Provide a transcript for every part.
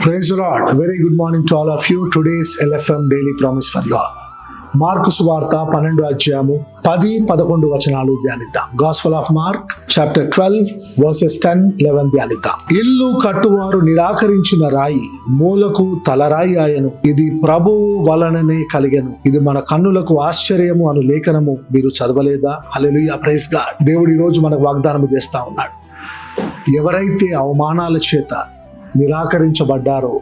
Praise the Lord. A very good morning to all of you. Today's LFM Daily Promise for you all. Mark సువార్త 12వ అధ్యాయము 10-11 వచనాలు ధ్యానిద్దాం. Gospel of Mark chapter 12 verses 10-11 ధ్యానిద్దాం. ఇల్లు కట్టువారు నిరాకరించిన రాయి మూలకు తలరాయి ఆయను, ఇది ప్రభువు వలననే కలిగెను, ఇది మన కన్నులకు ఆశ్చర్యము అను లేఖనము మీరు చదవలేదా? హల్లెలూయా, ప్రైజ్ గాడ్. దేవుడు ఈ రోజు మనకు వాగ్దానం చేస్తా ఉన్నాడు. ఎవరైతే అవమానాల చేత నిరాకరించబడ్డారో,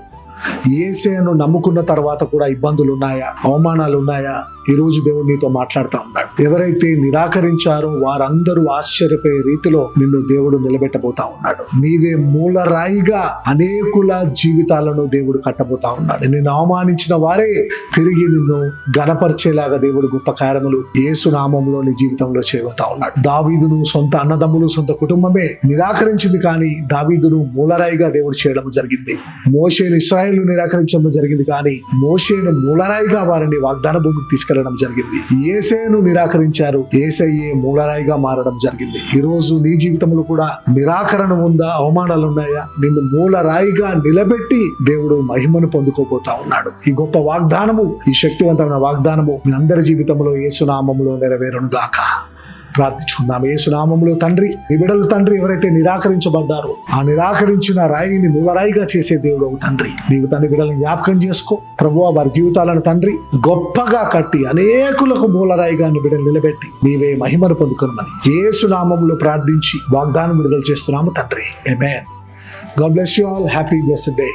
యేసేను నమ్ముకున్న తర్వాత కూడా ఇబ్బందులు ఉన్నాయా, అవమానాలు ఉన్నాయా? ఈ రోజు దేవుడు నీతో మాట్లాడుతూ ఉన్నాడు. ఎవరైతే నిరాకరించారో వారందరూ ఆశ్చర్యపోయే రీతిలో నిన్ను దేవుడు నిలబెట్టబోతా ఉన్నాడు. నీవే మూలరాయిగా అనేకుల జీవితాలను దేవుడు కట్టబోతా ఉన్నాడు. నిన్ను అవమానించిన వారే తిరిగి నిన్ను గణపరిచేలాగా దేవుడు గొప్ప కార్యములు యేసు నామంలో నీ జీవితంలో చేయబోతా ఉన్నాడు. దావీదును సొంత అన్నదమ్ములు, సొంత కుటుంబమే నిరాకరించింది, కానీ దావీదును మూలరాయిగా దేవుడు చేయడం జరిగింది. మోషేను ఇశ్రాయేలు నిరాకరించడం జరిగింది, కానీ మోషేను మూలరాయిగా వారిని వాగ్దాన భూమికి తీసుకెళ్ళడం జరిగింది. యేసేను నిరాకరించారు, యేసయ్యే మూలరాయిగా మారడం జరిగింది. ఈ రోజు నీ జీవితంలో కూడా నిరాకరణ ఉందా, అవమానాలు ఉన్నాయా? నిన్ను మూలరాయిగా నిలబెట్టి దేవుడు మహిమను పొందుకోబోతా ఉన్నాడు. ఈ గొప్ప వాగ్దానము, ఈ శక్తివంతమైన వాగ్దానము మీ అందరి జీవితంలో యేసు నామములో నెరవేరును గాక. ప్రార్థించుకుందాం. యేసు నామములో తండ్రి, నీ బిడ్డలు తండ్రి ఎవరైతే నిరాకరించబడ్డారో ఆ నిరాకరించిన రాయిని మూలరాయిగా చేసే దేవుడు తండ్రి, నీవు తండ్రి బిడ్డలను జ్ఞాపకం చేసుకో ప్రభువా. వారి జీవితాలను తండ్రి గొప్పగా కట్టి అనేకులకు మూలరాయిగా నీ బిడ్డలు నిలబెట్టి నీవే మహిమను పొందుకొనమని యేసు నామములో ప్రార్థించి వాగ్దానం విడుదల చేస్తున్నాము తండ్రి. Amen. God bless you all. Happy blessed day.